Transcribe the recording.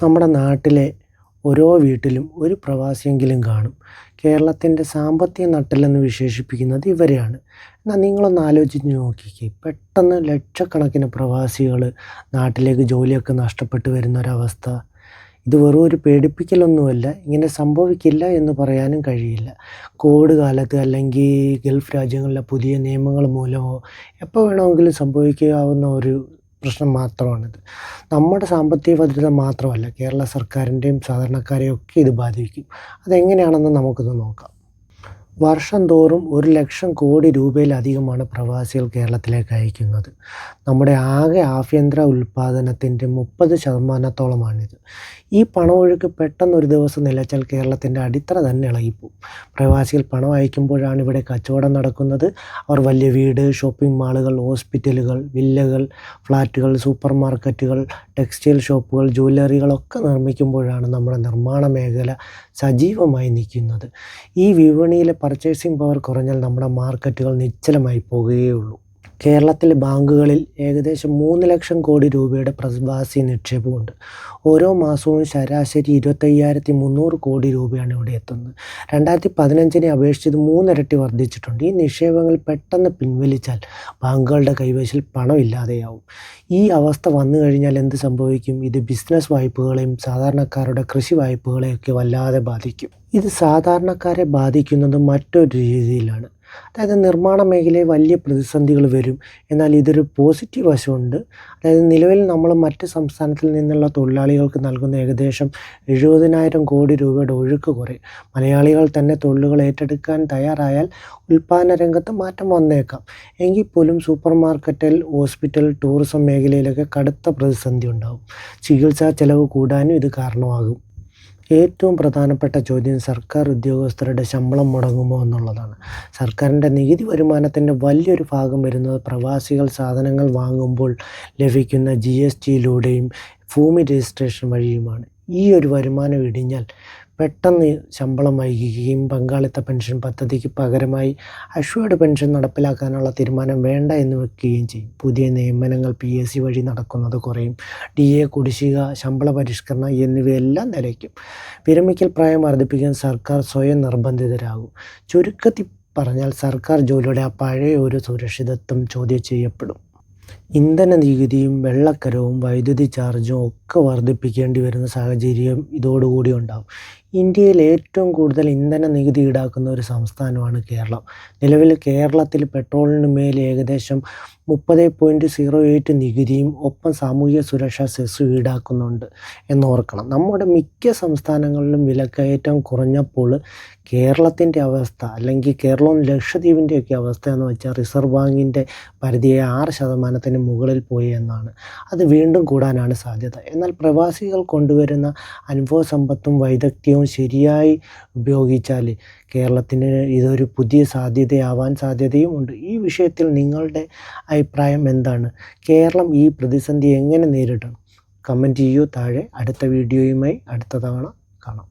നമ്മുടെ നാട്ടിലെ ഓരോ വീട്ടിലും ഒരു പ്രവാസിയെങ്കിലും കാണും. കേരളത്തിൻ്റെ സാമ്പത്തിക നട്ടെല്ലെന്ന് വിശേഷിപ്പിക്കുന്നത് ഇവരെയാണ്. എന്നാൽ നിങ്ങളൊന്ന് ആലോചിച്ച് നോക്കിക്കേ, പെട്ടെന്ന് ലക്ഷക്കണക്കിന് പ്രവാസികൾ നാട്ടിലേക്ക് ജോലിയൊക്കെ നഷ്ടപ്പെട്ട് വരുന്നൊരവസ്ഥ. ഇത് വെറും ഒരു പേടിപ്പിക്കലൊന്നുമല്ല, ഇങ്ങനെ സംഭവിക്കില്ല എന്ന് പറയാനും കഴിയില്ല. കോവിഡ് കാലത്ത് അല്ലെങ്കിൽ ഗൾഫ് രാജ്യങ്ങളിലെ പുതിയ നിയമങ്ങൾ മൂലമോ എപ്പോൾ വേണമെങ്കിലും സംഭവിക്കാവുന്ന ഒരു പ്രശ്നം മാത്രമാണിത്. നമ്മുടെ സാമ്പത്തിക ഭദ്രത മാത്രമല്ല, കേരള സർക്കാരിൻ്റെയും സാധാരണക്കാരെയും ഒക്കെ ഇത് ബാധിക്കും. അതെങ്ങനെയാണെന്ന് നമുക്കൊന്ന് നോക്കാം. വർഷം തോറും 1,00,000 കോടി രൂപയിലധികമാണ് പ്രവാസികൾ കേരളത്തിലേക്ക് അയക്കുന്നത്. നമ്മുടെ ആകെ ആഭ്യന്തര ഉൽപ്പാദനത്തിൻ്റെ 30%-ഓളമാണിത്. ഈ പണമൊഴുക്ക് പെട്ടെന്ന് ഒരു ദിവസം നിലച്ചാൽ കേരളത്തിൻ്റെ അടിത്തറ തന്നെ ഇളകിപ്പോവും. പ്രവാസികൾ പണം അയക്കുമ്പോഴാണ് ഇവിടെ കച്ചവടം നടക്കുന്നത്. അവർ വലിയ വീട്, ഷോപ്പിംഗ് മാളുകൾ, ഹോസ്പിറ്റലുകൾ, വില്ലകൾ, ഫ്ലാറ്റുകൾ, സൂപ്പർ മാർക്കറ്റുകൾ, ടെക്സ്റ്റൈൽ ഷോപ്പുകൾ, ജ്വല്ലറികളൊക്കെ നിർമ്മിക്കുമ്പോഴാണ് നമ്മുടെ നിർമ്മാണ മേഖല സജീവമായി നിൽക്കുന്നത്. ഈ വിപണിയിലെ പർച്ചേസിംഗ് പവർ കുറഞ്ഞാൽ നമ്മുടെ മാർക്കറ്റുകൾ നിശ്ചലമായി പോകുകയുള്ളൂ. കേരളത്തിലെ ബാങ്കുകളിൽ ഏകദേശം 3,00,000 കോടി രൂപയുടെ പ്രവാസി നിക്ഷേപമുണ്ട്. ഓരോ മാസവും ശരാശരി 25,300 കോടി രൂപയാണ് ഇവിടെ എത്തുന്നത്. 2015 അപേക്ഷിച്ച് ഇത് 3 ഇരട്ടി വർദ്ധിച്ചിട്ടുണ്ട്. ഈ നിക്ഷേപങ്ങൾ പെട്ടെന്ന് പിൻവലിച്ചാൽ ബാങ്കുകളുടെ കൈവശം പണം ഇല്ലാതെയാവും. ഈ അവസ്ഥ വന്നു കഴിഞ്ഞാൽ എന്ത് സംഭവിക്കും? ഇത് ബിസിനസ് വായ്പകളെയും സാധാരണക്കാരുടെ കൃഷി വായ്പകളെയൊക്കെ വല്ലാതെ ബാധിക്കും. ഇത് സാധാരണക്കാരെ ബാധിക്കുന്നത് മറ്റൊരു രീതിയിലാണ്. അതായത് നിർമ്മാണ മേഖലയിൽ വലിയ പ്രതിസന്ധികൾ വരും. എന്നാൽ ഇതൊരു പോസിറ്റീവ് വശമുണ്ട്. അതായത് നിലവിൽ നമ്മൾ മറ്റ് സംസ്ഥാനത്തിൽ നിന്നുള്ള തൊഴിലാളികൾക്ക് നൽകുന്ന ഏകദേശം 70,000 കോടി രൂപയുടെ ഒഴുക്ക് കുറയും. മലയാളികൾ തന്നെ തൊഴിലുകൾ ഏറ്റെടുക്കാൻ തയ്യാറായാൽ ഉൽപ്പാദന രംഗത്ത് മാറ്റം വന്നേക്കാം. എങ്കിൽ പോലും സൂപ്പർ മാർക്കറ്റിൽ, ഹോസ്പിറ്റൽ, ടൂറിസം മേഖലയിലൊക്കെ കടുത്ത പ്രതിസന്ധി ഉണ്ടാകും. ചികിത്സാ ചെലവ് കൂടാനും ഇത് കാരണമാകും. ഏറ്റവും പ്രധാനപ്പെട്ട ചോദ്യം സർക്കാർ ഉദ്യോഗസ്ഥരുടെ ശമ്പളം മുടങ്ങുമോ എന്നുള്ളതാണ്. സർക്കാരിൻ്റെ നികുതി വരുമാനത്തിൻ്റെ വലിയൊരു ഭാഗം വരുന്നത് പ്രവാസികൾ സാധനങ്ങൾ വാങ്ങുമ്പോൾ ലഭിക്കുന്ന GSTയിലൂടെയും ഭൂമി രജിസ്ട്രേഷൻ വഴിയുമാണ്. ഈ ഒരു വരുമാനം ഇടിഞ്ഞാൽ പെട്ടെന്ന് ശമ്പളം വൈകുകയും പങ്കാളിത്ത പെൻഷൻ പദ്ധതിക്ക് പകരമായി അഷ്വേർഡ് പെൻഷൻ നടപ്പിലാക്കാനുള്ള തീരുമാനം വേണ്ട എന്ന് വെക്കുകയും ചെയ്യും. പുതിയ നിയമനങ്ങൾ PSC വഴി നടക്കുന്നത് കുറയും. DA കുടിശ്ശിക, ശമ്പള പരിഷ്കരണം എന്നിവയെല്ലാം നിലയ്ക്കും. വിരമിക്കൽ പ്രായം വർദ്ധിപ്പിക്കാൻ സർക്കാർ സ്വയം നിർബന്ധിതരാകും. ചുരുക്കത്തിൽ പറഞ്ഞാൽ സർക്കാർ ജോലിയുടെ ആ പഴയ ഒരു സുരക്ഷിതത്വം ചോദ്യം ചെയ്യപ്പെടും. ഇന്ധന നികുതിയും വെള്ളക്കരവും വൈദ്യുതി ചാർജും ഒക്കെ വർദ്ധിപ്പിക്കേണ്ടി വരുന്ന സാഹചര്യം ഇതോടുകൂടി ഉണ്ടാകും. ഇന്ത്യയിൽ ഏറ്റവും കൂടുതൽ ഇന്ധന നികുതി ഈടാക്കുന്ന ഒരു സംസ്ഥാനമാണ് കേരളം. നിലവിൽ കേരളത്തിൽ പെട്രോളിന് മേൽ ഏകദേശം 30.08 നികുതിയും ഒപ്പം സാമൂഹിക സുരക്ഷാ സെസ് ഈടാക്കുന്നുണ്ട് എന്നോർക്കണം. നമ്മുടെ മിക്ക സംസ്ഥാനങ്ങളിലും വിലക്കയറ്റം കുറഞ്ഞപ്പോൾ കേരളത്തിൻ്റെ അവസ്ഥ, അല്ലെങ്കിൽ കേരളവും ലക്ഷദ്വീപിൻ്റെയൊക്കെ അവസ്ഥ എന്ന് വെച്ചാൽ റിസർവ് ബാങ്കിൻ്റെ പരിധിയെ 6% മുകളിൽ പോയി എന്നാണ്. അത് വീണ്ടും കൂടാനാണ് സാധ്യത. എന്നാൽ പ്രവാസികൾ കൊണ്ടുവരുന്ന അനുഭവ സമ്പത്തും വൈദഗ്ധ്യവും ശരിയായി ഉപയോഗിച്ചാൽ കേരളത്തിന് ഇതൊരു പുതിയ സാധ്യതയാവാൻ സാധ്യതയുമുണ്ട്. ഈ വിഷയത്തിൽ നിങ്ങളുടെ അഭിപ്രായം എന്താണ്? കേരളം ഈ പ്രതിസന്ധി എങ്ങനെ നേരിടണം? കമൻറ്റ് ചെയ്യൂ താഴെ. അടുത്ത വീഡിയോയുമായി അടുത്ത തവണ കാണാം.